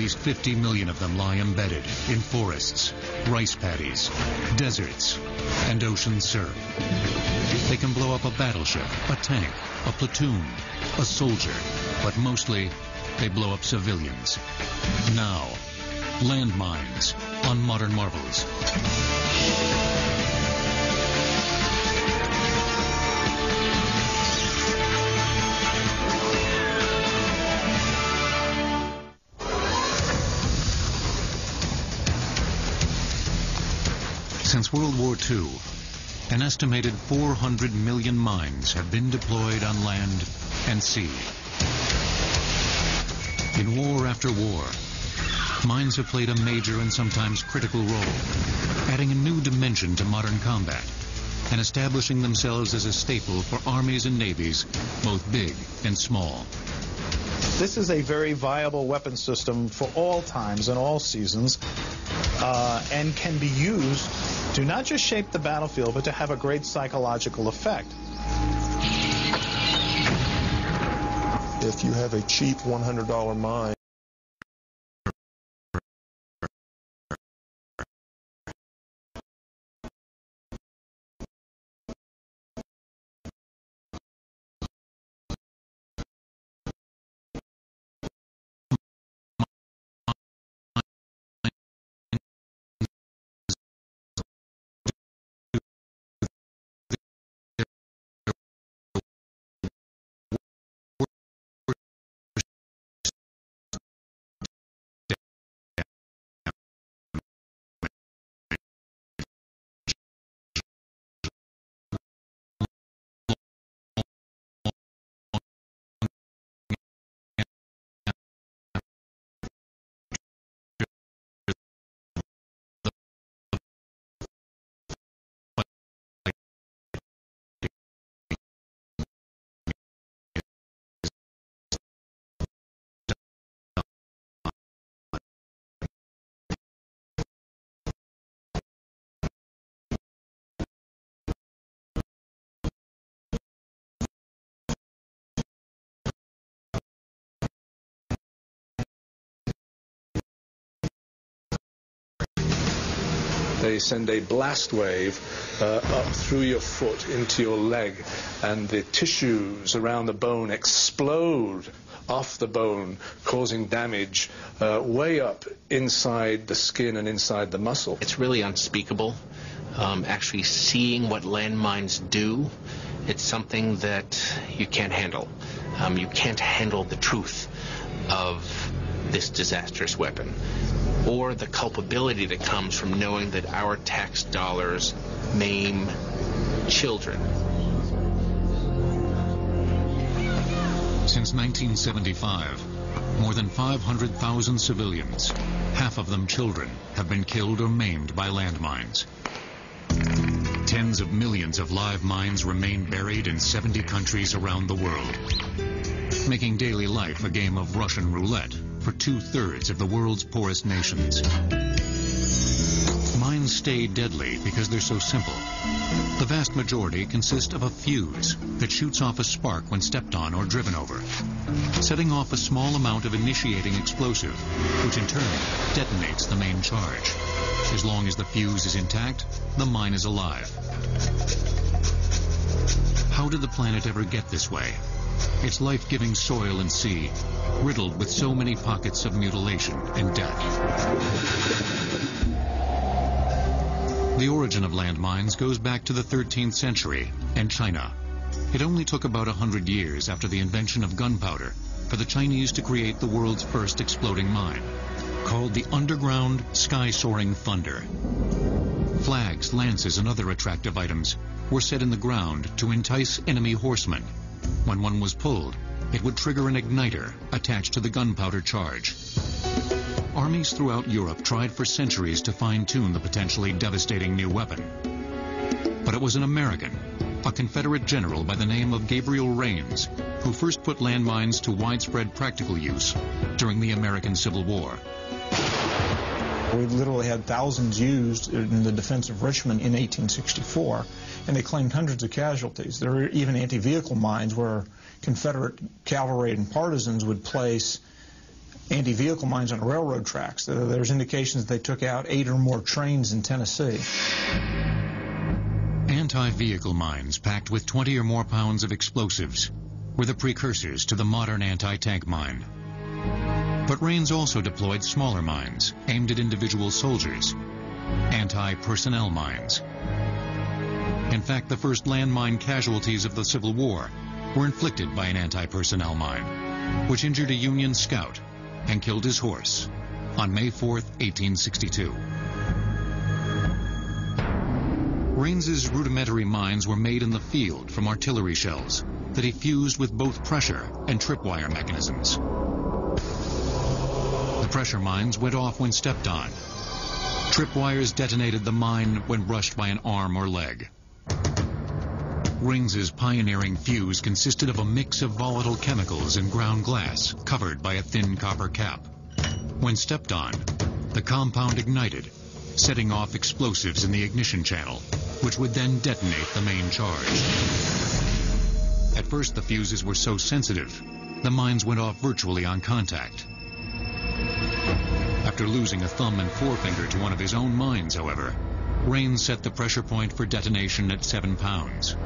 least 50 million of them lie embedded in forests, rice paddies, deserts, and ocean surf. They can blow up a battleship, a tank, a platoon, a soldier, but mostly they blow up civilians. Now, landmines on Modern Marvels. Since World War II, an estimated 400 million mines have been deployed on land and sea. In war after war, mines have played a major and sometimes critical role, adding a new dimension to modern combat and establishing themselves as a staple for armies and navies, both big and small. This is a very viable weapon system for all times and all seasons, and can be used to not just shape the battlefield, but to have a great psychological effect. If you have a cheap $100 mine, they send a blast wave up through your foot into your leg, and the tissues around the bone explode off the bone, causing damage way up inside the skin and inside the muscle. It's really unspeakable. Actually seeing what landmines do, it's something that you can't handle. You can't handle the truth of this disastrous weapon, or the culpability that comes from knowing that our tax dollars maim children. Since 1975, more than 500,000 civilians, half of them children, have been killed or maimed by landmines. Tens of millions of live mines remain buried in 70 countries around the world, making daily life a game of Russian roulette for 2/3 of the world's poorest nations. Mines stay deadly because they're so simple. The vast majority consist of a fuse that shoots off a spark when stepped on or driven over, setting off a small amount of initiating explosive, which in turn detonates the main charge. As long as the fuse is intact, the mine is alive. How did the planet ever get this way? Its life-giving soil and sea, riddled with so many pockets of mutilation and death. The origin of landmines goes back to the 13th century and China. It only took about 100 years after the invention of gunpowder for the Chinese to create the world's first exploding mine, called the underground sky-soaring thunder. Flags, lances, and other attractive items were set in the ground to entice enemy horsemen. When one was pulled, it would trigger an igniter attached to the gunpowder charge. Armies throughout Europe tried for centuries to fine-tune the potentially devastating new weapon. But it was an American, a Confederate general by the name of Gabriel Rains, who first put landmines to widespread practical use during the American Civil War. We literally had thousands used in the defense of Richmond in 1864, and they claimed hundreds of casualties. There were even anti-vehicle mines where Confederate cavalry and partisans would place anti-vehicle mines on railroad tracks. There's indications they took out 8 or more trains in Tennessee. Anti-vehicle mines packed with 20 or more pounds of explosives were the precursors to the modern anti-tank mine. But Raines also deployed smaller mines aimed at individual soldiers, anti-personnel mines. In fact, the first landmine casualties of the Civil War were inflicted by an anti-personnel mine, which injured a Union scout and killed his horse on May 4th, 1862. Raines's rudimentary mines were made in the field from artillery shells that he fused with both pressure and tripwire mechanisms. The pressure mines went off when stepped on. Tripwires detonated the mine when brushed by an arm or leg. Raines's pioneering fuse consisted of a mix of volatile chemicals and ground glass covered by a thin copper cap. When stepped on, the compound ignited, setting off explosives in the ignition channel, which would then detonate the main charge. At first, the fuses were so sensitive, the mines went off virtually on contact. After losing a thumb and forefinger to one of his own mines, however, Raines set the pressure point for detonation at 7 pounds.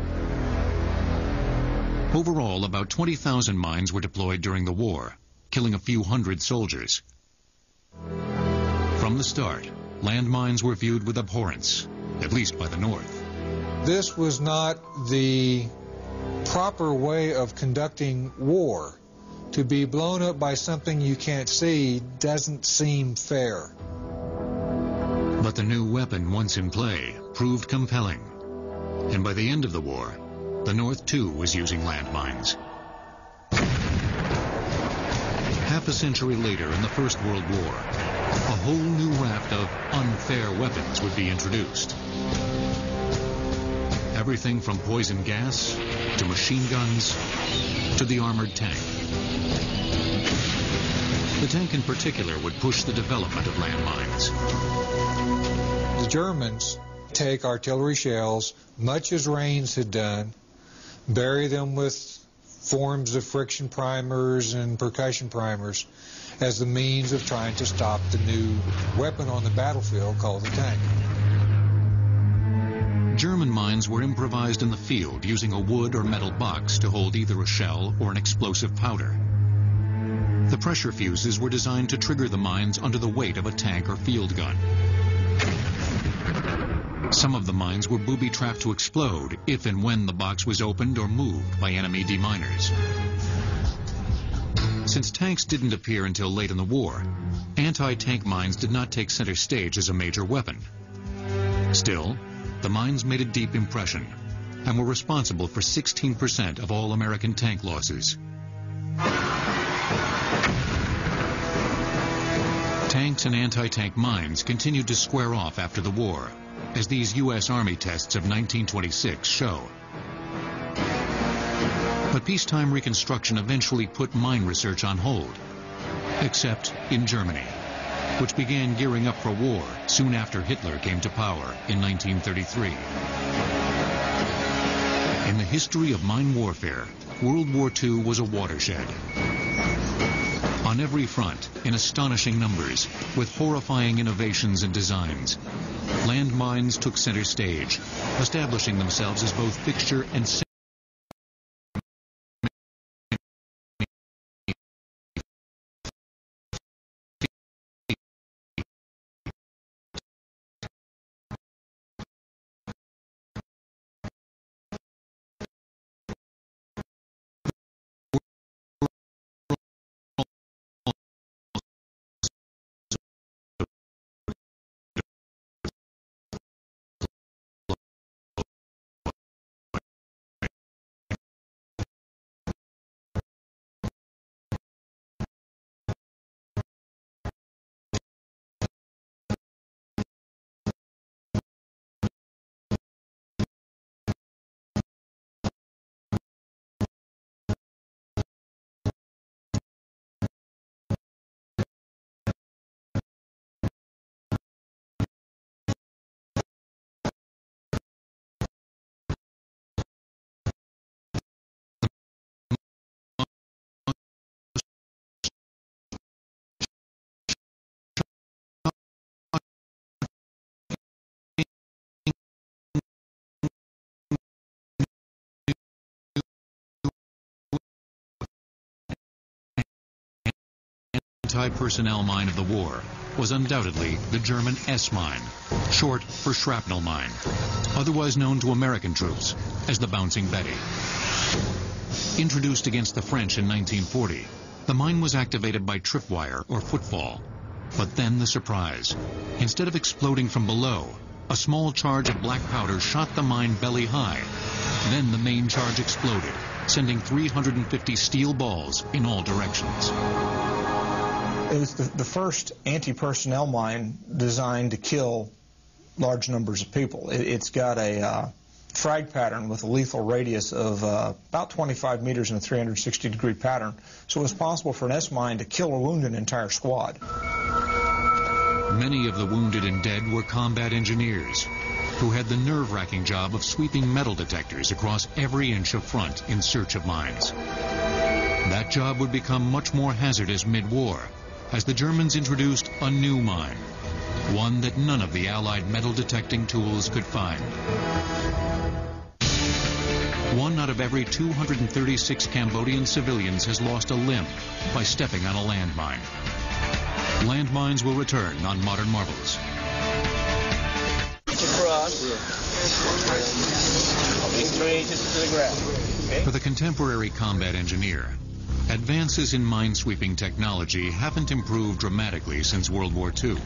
Overall, about 20,000 mines were deployed during the war, killing a few hundred soldiers. From the start, landmines were viewed with abhorrence, at least by the North. This was not the proper way of conducting war. To be blown up by something you can't see doesn't seem fair. But the new weapon, once in play, proved compelling. And by the end of the war, the North, too, was using landmines. Half a century later, in the First World War, a whole new raft of unfair weapons would be introduced. Everything from poison gas, to machine guns, to the armored tank. The tank in particular would push the development of landmines. The Germans take artillery shells, much as Raines had done, bury them with forms of friction primers and percussion primers as the means of trying to stop the new weapon on the battlefield called the tank. German mines were improvised in the field using a wood or metal box to hold either a shell or an explosive powder. The pressure fuses were designed to trigger the mines under the weight of a tank or field gun. Some of the mines were booby-trapped to explode if and when the box was opened or moved by enemy deminers. Since tanks didn't appear until late in the war, anti-tank mines did not take center stage as a major weapon. Still, the mines made a deep impression and were responsible for 16% of all American tank losses. Tanks and anti-tank mines continued to square off after the war, as these U.S. Army tests of 1926 show. But peacetime reconstruction eventually put mine research on hold, except in Germany, which began gearing up for war soon after Hitler came to power in 1933. In the history of mine warfare, World War II was a watershed. On every front, in astonishing numbers, with horrifying innovations and designs, landmines took center stage, establishing themselves as both fixture and anti-personnel mine of the war was undoubtedly the German S-mine, short for shrapnel mine, otherwise known to American troops as the Bouncing Betty. Introduced against the French in 1940, the mine was activated by tripwire or footfall. But then the surprise. Instead of exploding from below, a small charge of black powder shot the mine belly high. Then the main charge exploded, sending 350 steel balls in all directions. It was the first anti-personnel mine designed to kill large numbers of people. It's got a frag pattern with a lethal radius of about 25 meters in a 360-degree pattern, so it was possible for an S-mine to kill or wound an entire squad. Many of the wounded and dead were combat engineers who had the nerve-wracking job of sweeping metal detectors across every inch of front in search of mines. That job would become much more hazardous mid-war as the Germans introduced a new mine, one that none of the Allied metal detecting tools could find. 1 out of every 236 Cambodian civilians has lost a limb by stepping on a landmine. Landmines will return on Modern Marvels. For the contemporary combat engineer, advances in mine-sweeping technology haven't improved dramatically since World War II.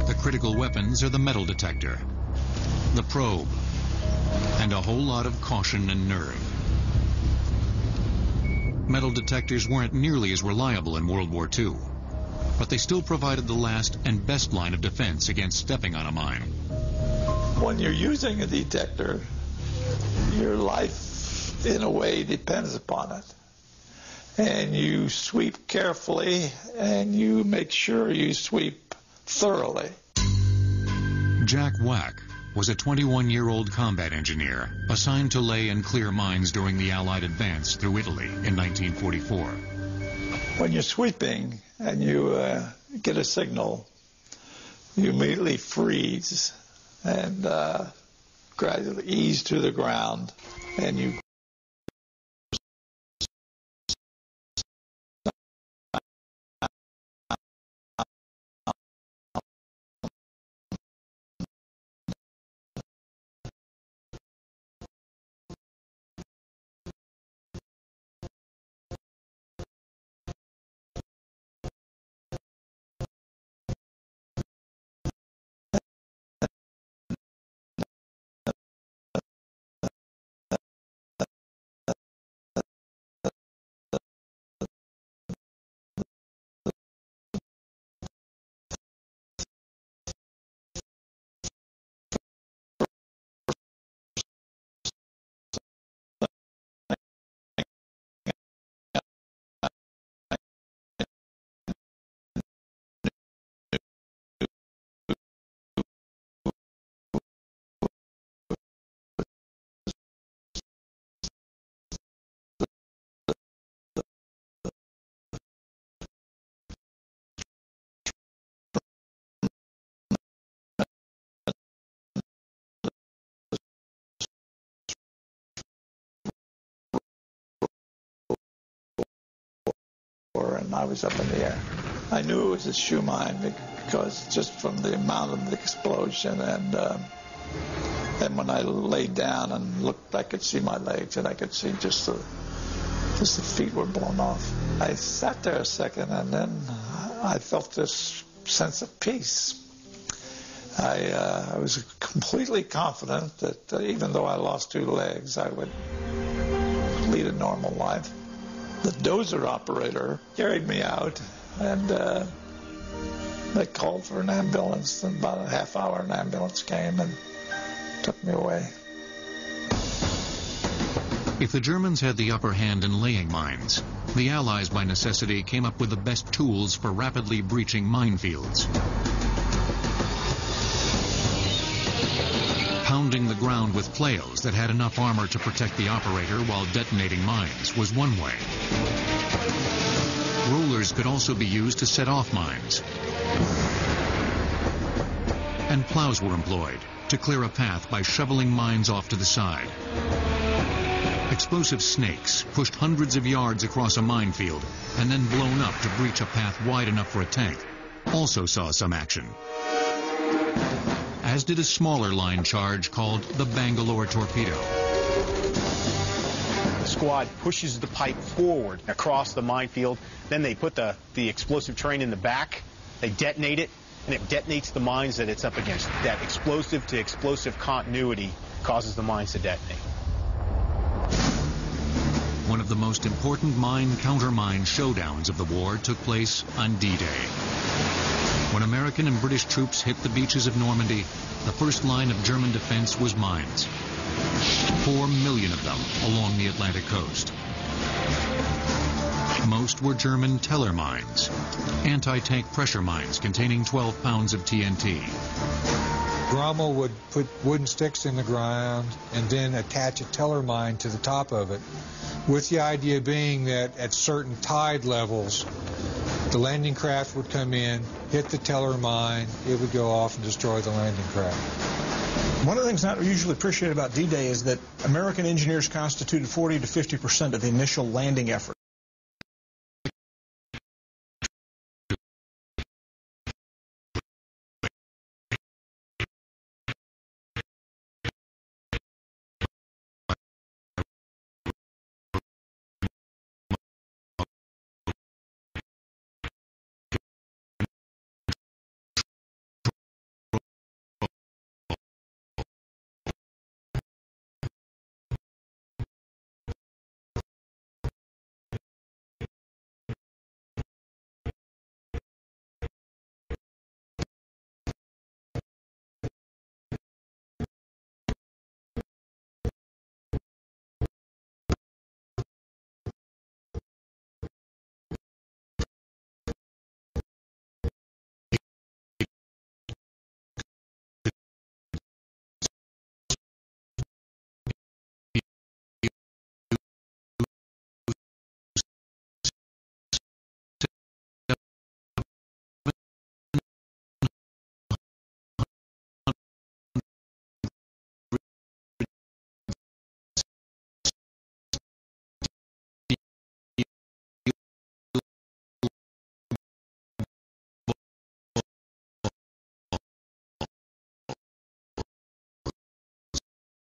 The critical weapons are the metal detector, the probe, and a whole lot of caution and nerve. Metal detectors weren't nearly as reliable in World War II, but they still provided the last and best line of defense against stepping on a mine. When you're using a detector, your life, in a way, depends upon it. And you sweep carefully, and you make sure you sweep thoroughly. Jack Wack was a 21-year-old combat engineer assigned to lay and clear mines during the Allied advance through Italy in 1944. When you're sweeping and you get a signal, you immediately freeze and gradually ease to the ground, and you and I was up in the air. I knew it was a shoe mine because just from the amount of the explosion, and when I laid down and looked, I could see my legs, and I could see just the feet were blown off. I sat there a second, and then I felt this sense of peace. I was completely confident that even though I lost 2 legs, I would lead a normal life. The dozer operator carried me out, and they called for an ambulance. In about a half hour, an ambulance came and took me away. If the Germans had the upper hand in laying mines, the Allies, by necessity, came up with the best tools for rapidly breaching minefields. Pounding the ground with flails that had enough armor to protect the operator while detonating mines was one way. Rollers could also be used to set off mines. And plows were employed to clear a path by shoveling mines off to the side. Explosive snakes pushed hundreds of yards across a minefield and then blown up to breach a path wide enough for a tank also saw some action. As did a smaller line charge called the Bangalore Torpedo. The squad pushes the pipe forward across the minefield. Then they put the explosive train in the back. They detonate it, and it detonates the mines that it's up against. That explosive to explosive continuity causes the mines to detonate. One of the most important mine-counter-mine showdowns of the war took place on D-Day. When American and British troops hit the beaches of Normandy, the first line of German defense was mines. 4 million of them along the Atlantic coast. Most were German Teller mines, anti-tank pressure mines containing 12 pounds of TNT. Rommel would put wooden sticks in the ground and then attach a Teller mine to the top of it, with the idea being that at certain tide levels, the landing craft would come in, hit the Teller mine, it would go off and destroy the landing craft. One of the things not usually appreciated about D-Day is that American engineers constituted 40 to 50% of the initial landing effort.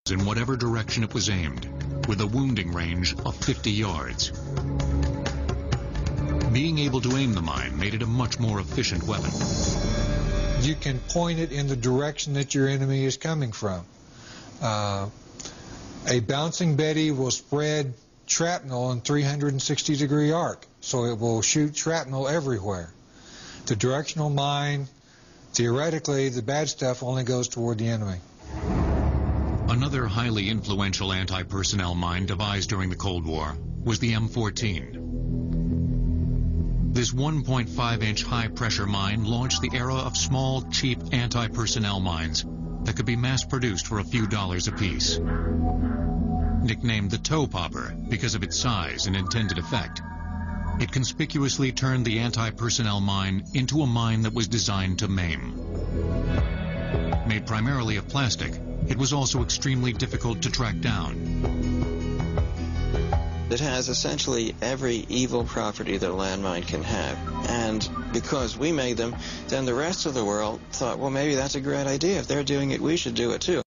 In whatever direction it was aimed, with a wounding range of 50 yards. Being able to aim the mine made it a much more efficient weapon. You can point it in the direction that your enemy is coming from. A bouncing Betty will spread shrapnel in 360-degree arc, so it will shoot shrapnel everywhere. The directional mine, theoretically, the bad stuff only goes toward the enemy. Another highly influential anti-personnel mine devised during the Cold War was the M14. This 1.5-inch high-pressure mine launched the era of small, cheap anti-personnel mines that could be mass-produced for a few dollars apiece. Nicknamed the toe popper because of its size and intended effect, it conspicuously turned the anti-personnel mine into a mine that was designed to maim. Made primarily of plastic, it was also extremely difficult to track down. It has essentially every evil property that a landmine can have. And because we made them, then the rest of the world thought, well, maybe that's a great idea. If they're doing it, we should do it too.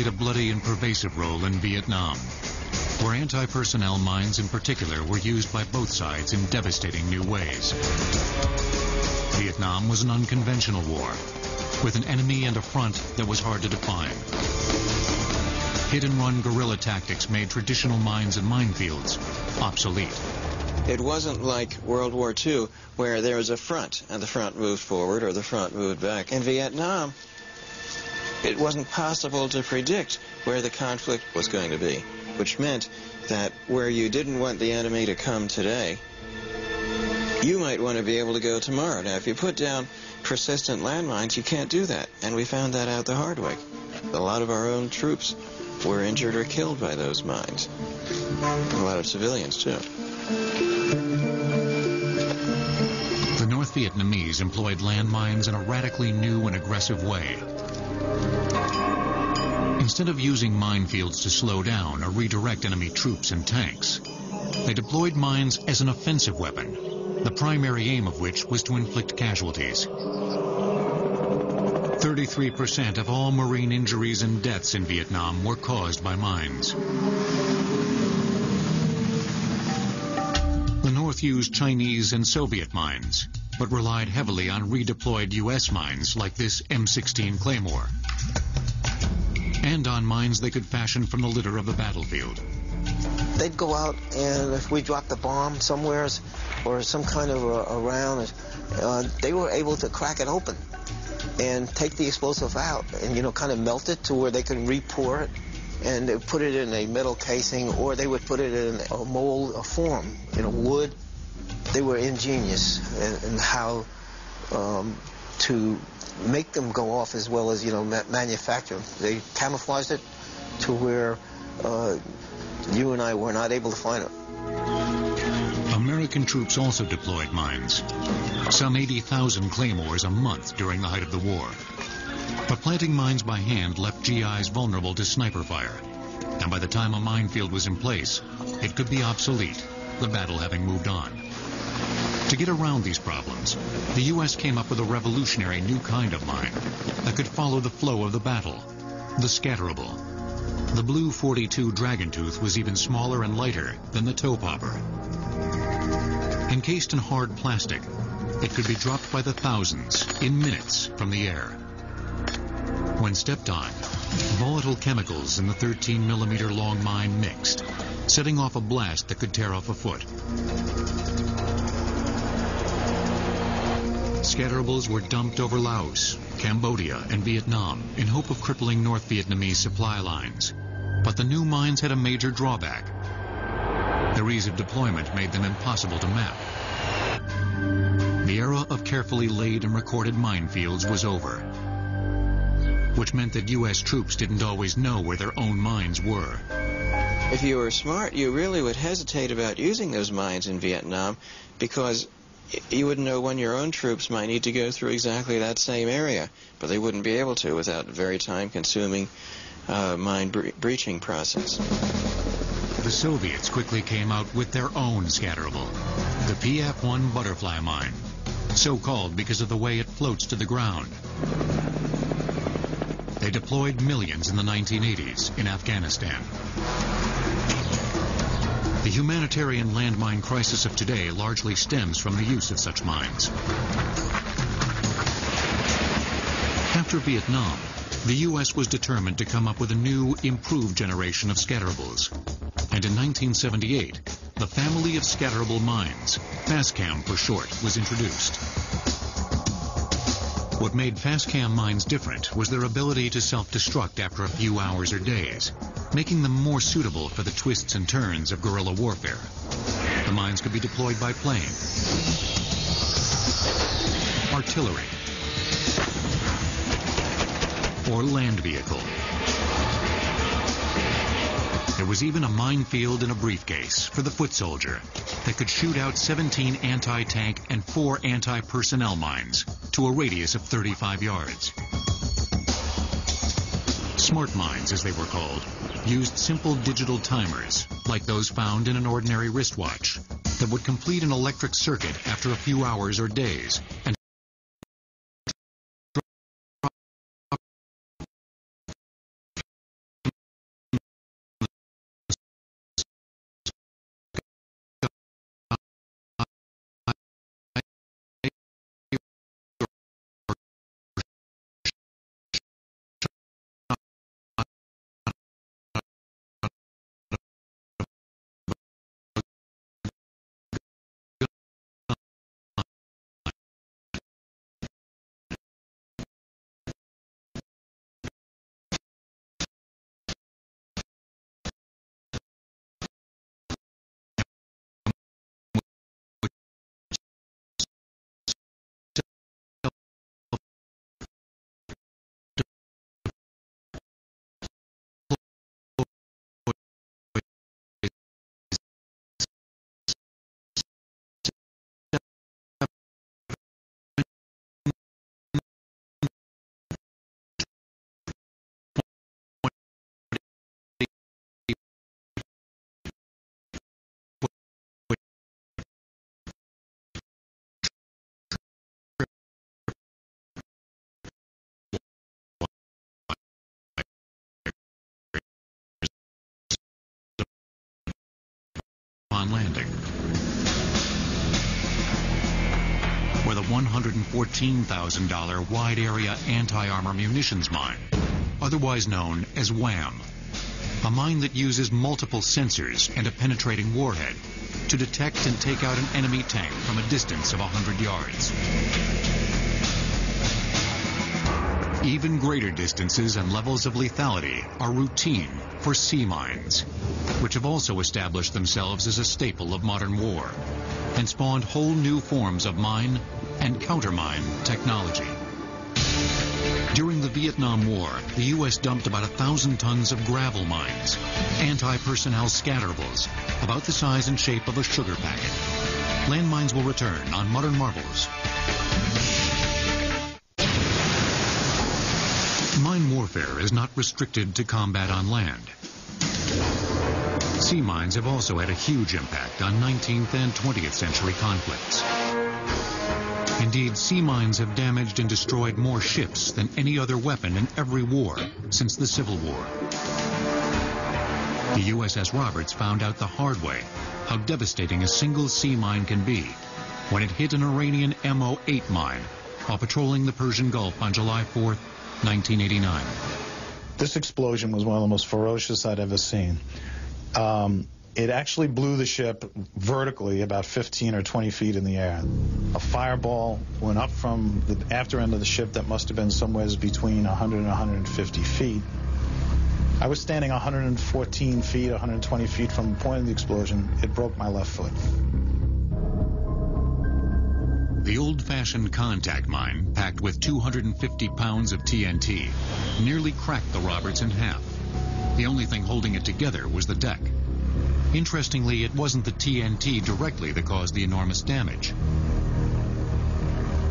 played a bloody and pervasive role in Vietnam, where anti-personnel mines in particular were used by both sides in devastating new ways. Vietnam was an unconventional war, with an enemy and a front that was hard to define. Hit-and-run guerrilla tactics made traditional mines and minefields obsolete. It wasn't like World War II, where there was a front, and the front moved forward or the front moved back. In Vietnam, it wasn't possible to predict where the conflict was going to be, which meant that where you didn't want the enemy to come today, you might want to be able to go tomorrow. Now, if you put down persistent landmines, you can't do that, and we found that out the hard way. A lot of our own troops were injured or killed by those mines. A lot of civilians, too. The North Vietnamese employed landmines in a radically new and aggressive way. Instead of using minefields to slow down or redirect enemy troops and tanks, they deployed mines as an offensive weapon, the primary aim of which was to inflict casualties. 33% of all marine injuries and deaths in Vietnam were caused by mines. The North used Chinese and Soviet mines, but relied heavily on redeployed U.S. mines like this M16 Claymore, and on mines they could fashion from the litter of the battlefield. They'd go out, and if we dropped a bomb somewhere or some kind of a round, they were able to crack it open and take the explosive out and, kind of melt it to where they can re-pour it and they put it in a metal casing, or they would put it in a mold, a form, wood. They were ingenious in how to make them go off as well as, manufacture them. They camouflaged it to where you and I were not able to find it. American troops also deployed mines, some 80,000 claymores a month during the height of the war. But planting mines by hand left GIs vulnerable to sniper fire, and by the time a minefield was in place, it could be obsolete, the battle having moved on. To get around these problems, the U.S. came up with a revolutionary new kind of mine that could follow the flow of the battle, the scatterable. The blue .42 Dragon Tooth was even smaller and lighter than the toe popper. Encased in hard plastic, it could be dropped by the thousands in minutes from the air. When stepped on, volatile chemicals in the 13-millimeter long mine mixed, setting off a blast that could tear off a foot. Scatterables were dumped over Laos, Cambodia, and Vietnam in hope of crippling North Vietnamese supply lines. But the new mines had a major drawback. Their ease of deployment made them impossible to map. The era of carefully laid and recorded minefields was over, which meant that U.S. troops didn't always know where their own mines were. If you were smart, you really would hesitate about using those mines in Vietnam because you wouldn't know when your own troops might need to go through exactly that same area, but they wouldn't be able to without a very time-consuming mine breaching process. The Soviets quickly came out with their own scatterable, the PF-1 butterfly mine, so called because of the way it floats to the ground. They deployed millions in the 1980s in Afghanistan. The humanitarian landmine crisis of today largely stems from the use of such mines. After Vietnam, the U.S. was determined to come up with a new, improved generation of scatterables. And in 1978, the family of scatterable mines, FASCAM for short, was introduced. What made FASCAM mines different was their ability to self-destruct after a few hours or days, making them more suitable for the twists and turns of guerrilla warfare. The mines could be deployed by plane, artillery, or land vehicle. There was even a minefield in a briefcase for the foot soldier that could shoot out 17 anti-tank and 4 anti-personnel mines to a radius of 35 yards. Smart mines, as they were called, used simple digital timers, like those found in an ordinary wristwatch, that would complete an electric circuit after a few hours or days, and upon landing. Or the $114,000 wide-area anti-armor munitions mine, otherwise known as WAM, a mine that uses multiple sensors and a penetrating warhead to detect and take out an enemy tank from a distance of 100 yards. Even greater distances and levels of lethality are routine for sea mines, which have also established themselves as a staple of modern war and spawned whole new forms of mine and countermine technology. During the Vietnam War, the U.S. dumped about 1,000 tons of gravel mines, anti-personnel scatterables, about the size and shape of a sugar packet. Landmines will return on Modern Marvels. Mine warfare is not restricted to combat on land. Sea mines have also had a huge impact on 19th and 20th century conflicts. Indeed, sea mines have damaged and destroyed more ships than any other weapon in every war since the Civil War. The USS Roberts found out the hard way how devastating a single sea mine can be when it hit an Iranian MO-8 mine while patrolling the Persian Gulf on July 4th, 1989. This explosion was one of the most ferocious I'd ever seen. It actually blew the ship vertically about 15 or 20 feet in the air. A fireball went up from the after end of the ship that must have been somewhere between 100 and 150 feet. I was standing 114 feet, 120 feet from the point of the explosion. It broke my left foot. The old-fashioned contact mine, packed with 250 pounds of TNT, nearly cracked the Roberts in half. The only thing holding it together was the deck. Interestingly, it wasn't the TNT directly that caused the enormous damage.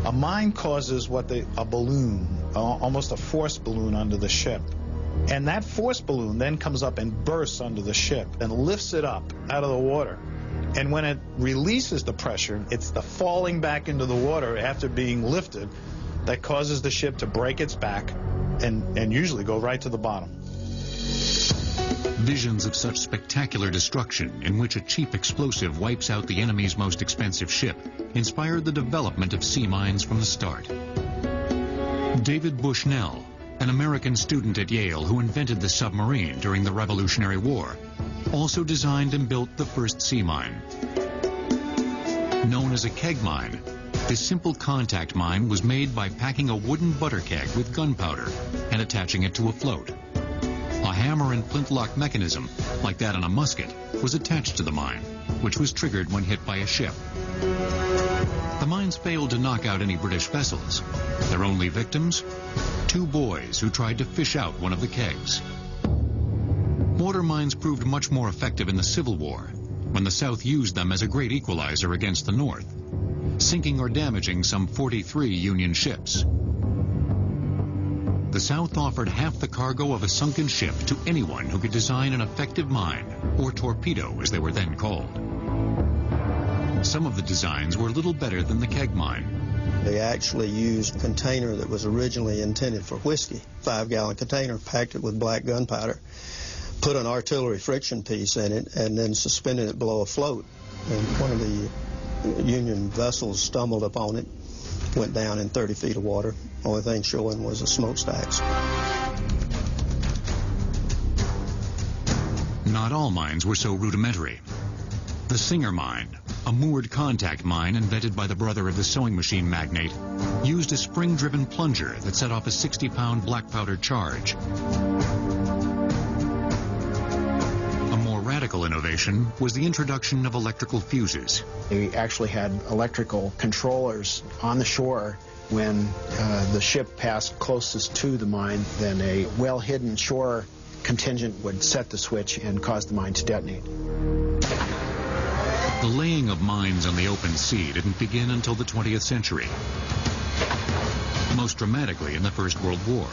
A mine causes a balloon, almost a force balloon under the ship. And that force balloon then comes up and bursts under the ship and lifts it up out of the water. And when it releases the pressure, it's the falling back into the water after being lifted that causes the ship to break its back and usually go right to the bottom. Visions of such spectacular destruction in which a cheap explosive wipes out the enemy's most expensive ship inspired the development of sea mines from the start. David Bushnell, an American student at Yale who invented the submarine during the Revolutionary War, also designed and built the first sea mine. Known as a keg mine, this simple contact mine was made by packing a wooden butter keg with gunpowder and attaching it to a float. A hammer and flintlock mechanism, like that on a musket, was attached to the mine, which was triggered when hit by a ship. The mines failed to knock out any British vessels. Their only victims? 2 boys who tried to fish out one of the kegs. Mortar mines proved much more effective in the Civil War, when the South used them as a great equalizer against the North, sinking or damaging some 43 Union ships. The South offered half the cargo of a sunken ship to anyone who could design an effective mine, or torpedo as they were then called. Some of the designs were little better than the keg mine. They actually used a container that was originally intended for whiskey, 5-gallon container, packed it with black gunpowder, put an artillery friction piece in it, and then suspended it below a float. And one of the Union vessels stumbled upon it, went down in 30 feet of water. Only thing showing was the smokestacks. Not all mines were so rudimentary. The Singer mine, a moored contact mine invented by the brother of the sewing machine magnate, used a spring-driven plunger that set off a 60-pound black powder charge. A more radical innovation was the introduction of electrical fuses. They actually had electrical controllers on the shore. When the ship passed closest to the mine, then a well-hidden shore contingent would set the switch and cause the mine to detonate. The laying of mines on the open sea didn't begin until the 20th century. Most dramatically in the First World War,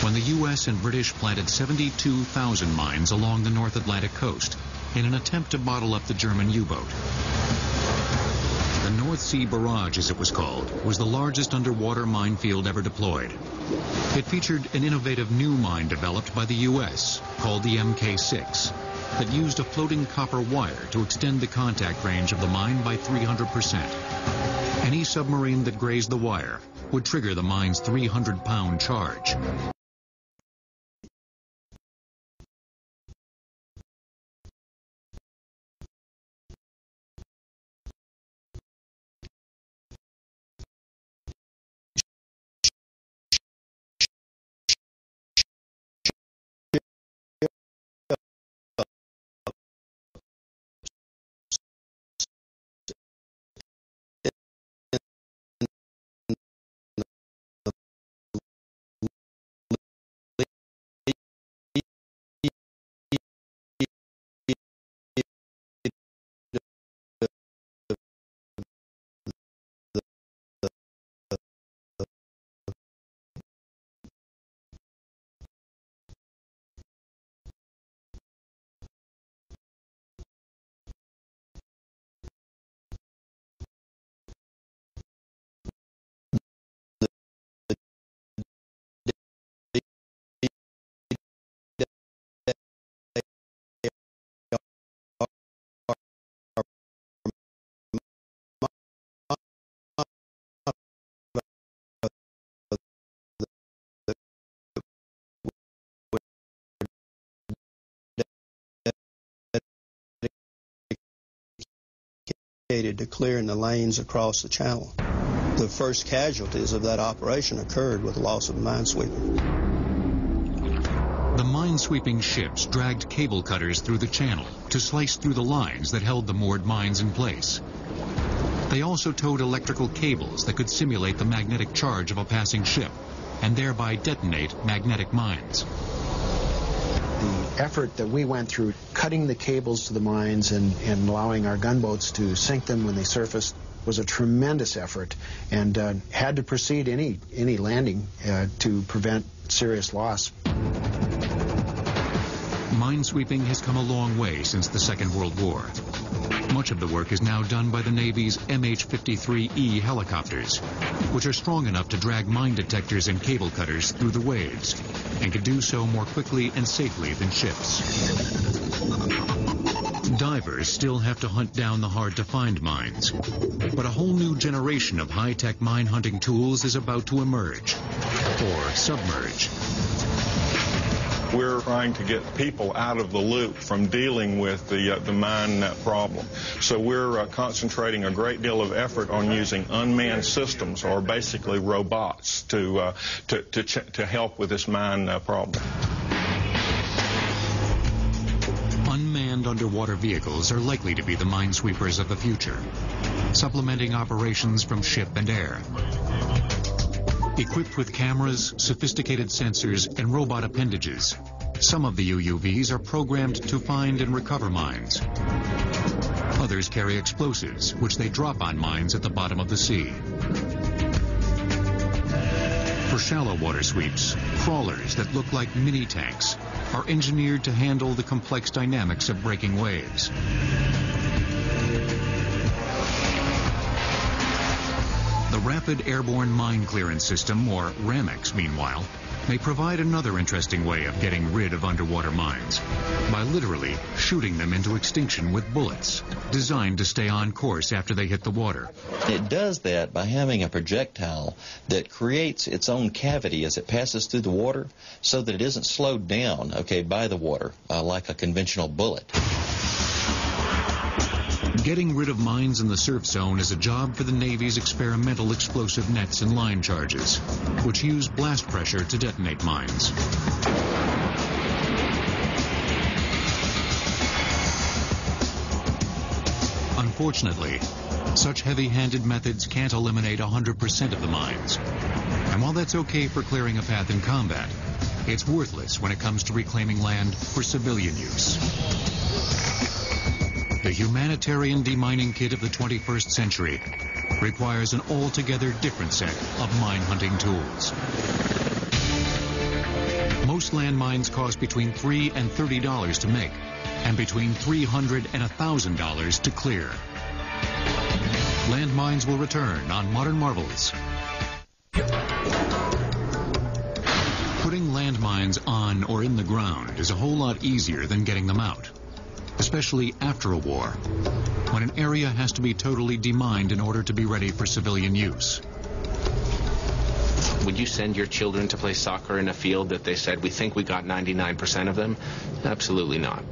when the U.S. and British planted 72,000 mines along the North Atlantic coast in an attempt to bottle up the German U-boat. The North Sea Barrage, as it was called, was the largest underwater minefield ever deployed. It featured an innovative new mine developed by the U.S. called the MK6. that used a floating copper wire to extend the contact range of the mine by 300%. Any submarine that grazed the wire would trigger the mine's 300-pound charge. To clearing the lanes across the channel. The first casualties of that operation occurred with the loss of the minesweeper. The minesweeping ships dragged cable cutters through the channel to slice through the lines that held the moored mines in place. They also towed electrical cables that could simulate the magnetic charge of a passing ship and thereby detonate magnetic mines. The effort that we went through, cutting the cables to the mines and allowing our gunboats to sink them when they surfaced, was a tremendous effort, and had to precede any landing to prevent serious loss. Minesweeping has come a long way since the Second World War. Much of the work is now done by the Navy's MH-53E helicopters, which are strong enough to drag mine detectors and cable cutters through the waves, and can do so more quickly and safely than ships. Divers still have to hunt down the hard-to-find mines, but a whole new generation of high-tech mine hunting tools is about to emerge, or submerge. We're trying to get people out of the loop from dealing with the mine problem. So we're concentrating a great deal of effort on using unmanned systems, or basically robots, to help with this mine problem. Unmanned underwater vehicles are likely to be the minesweepers of the future, supplementing operations from ship and air. Equipped with cameras, sophisticated sensors, and robot appendages, some of the UUVs are programmed to find and recover mines. Others carry explosives, which they drop on mines at the bottom of the sea. For shallow water sweeps, crawlers that look like mini tanks are engineered to handle the complex dynamics of breaking waves. The Rapid Airborne Mine Clearance System, or RAMX, meanwhile, may provide another interesting way of getting rid of underwater mines by literally shooting them into extinction with bullets designed to stay on course after they hit the water. It does that by having a projectile that creates its own cavity as it passes through the water so that it isn't slowed down, by the water, like a conventional bullet. Getting rid of mines in the surf zone is a job for the Navy's experimental explosive nets and line charges, which use blast pressure to detonate mines. Unfortunately, such heavy-handed methods can't eliminate 100% of the mines. And while that's okay for clearing a path in combat, it's worthless when it comes to reclaiming land for civilian use. The humanitarian demining kit of the 21st century requires an altogether different set of mine-hunting tools. Most landmines cost between $3 and $30 to make, and between $300 and $1,000 to clear. Landmines will return on Modern Marvels. Putting landmines on or in the ground is a whole lot easier than getting them out. especially after a war, when an area has to be totally demined in order to be ready for civilian use. Would you send your children to play soccer in a field that they said, we think we got 99% of them? Absolutely not.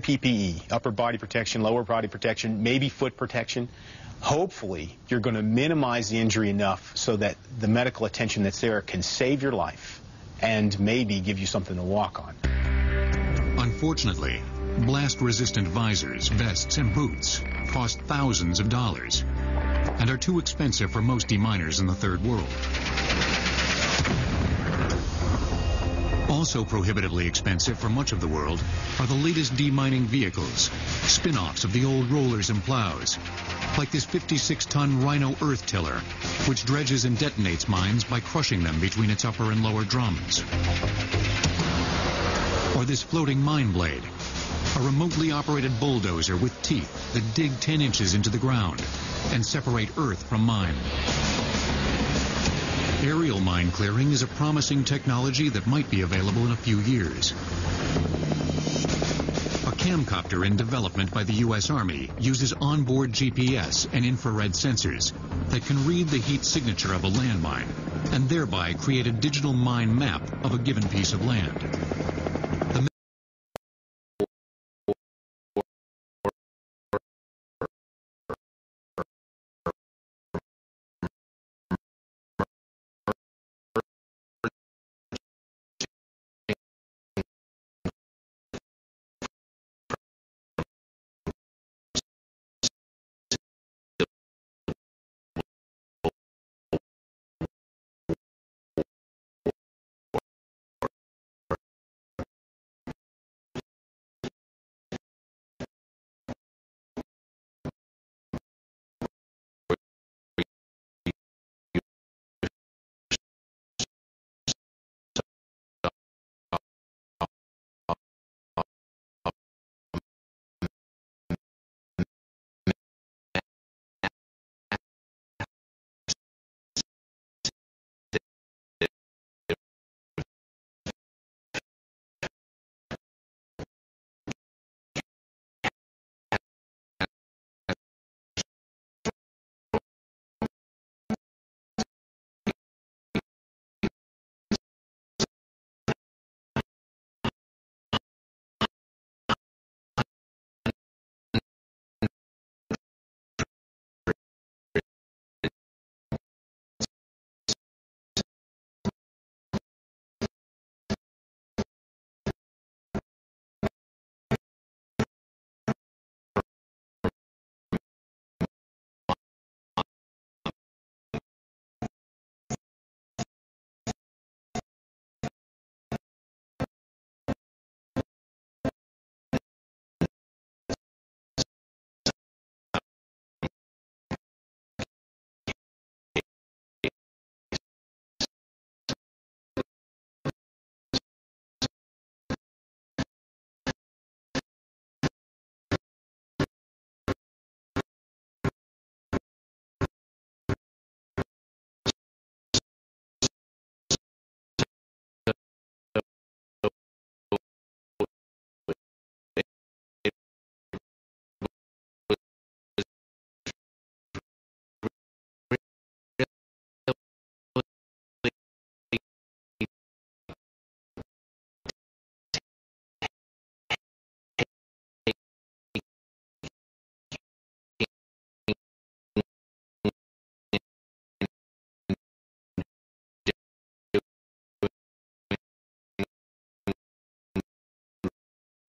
PPE, upper body protection, lower body protection, maybe foot protection. Hopefully, you're going to minimize the injury enough so that the medical attention that's there can save your life and maybe give you something to walk on. Unfortunately, blast-resistant visors, vests, and boots cost thousands of dollars and are too expensive for most deminers in the Third World. Also prohibitively expensive for much of the world are the latest demining vehicles, spin-offs of the old rollers and plows, like this 56-ton Rhino earth tiller, which dredges and detonates mines by crushing them between its upper and lower drums. Or this floating mine blade, a remotely operated bulldozer with teeth that dig 10 inches into the ground and separate earth from mine. Aerial mine clearing is a promising technology that might be available in a few years. A camcopter in development by the U.S. Army uses onboard GPS and infrared sensors that can read the heat signature of a landmine and thereby create a digital mine map of a given piece of land.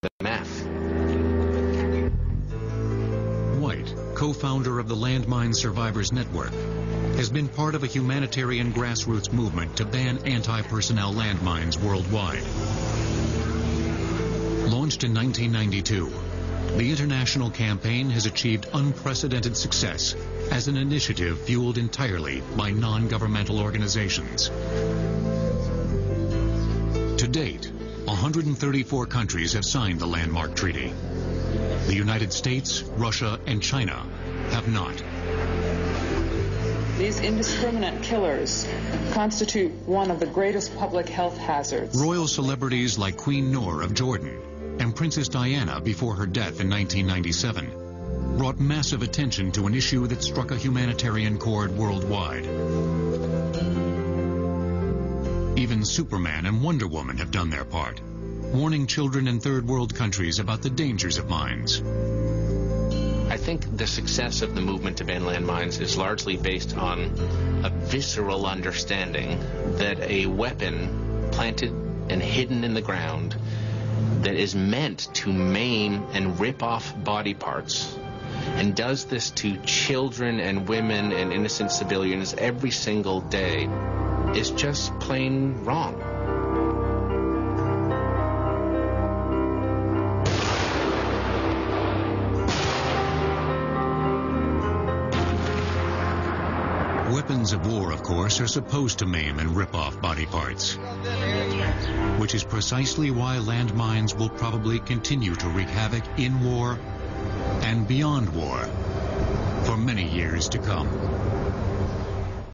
the math. White, co-founder of the Landmine Survivors Network, has been part of a humanitarian grassroots movement to ban anti-personnel landmines worldwide. Launched in 1992, the international campaign has achieved unprecedented success as an initiative fueled entirely by non-governmental organizations. To date, 134 countries have signed the Landmark Treaty. The United States, Russia, and China have not. These indiscriminate killers constitute one of the greatest public health hazards. Royal celebrities like Queen Noor of Jordan and Princess Diana before her death in 1997 brought massive attention to an issue that struck a humanitarian chord worldwide. Even Superman and Wonder Woman have done their part, warning children in third world countries about the dangers of mines. I think the success of the movement to ban landmines is largely based on a visceral understanding that a weapon planted and hidden in the ground that is meant to maim and rip off body parts and does this to children and women and innocent civilians every single day is just plain wrong. Weapons of war, of course, are supposed to maim and rip off body parts, which is precisely why landmines will probably continue to wreak havoc in war and beyond war for many years to come.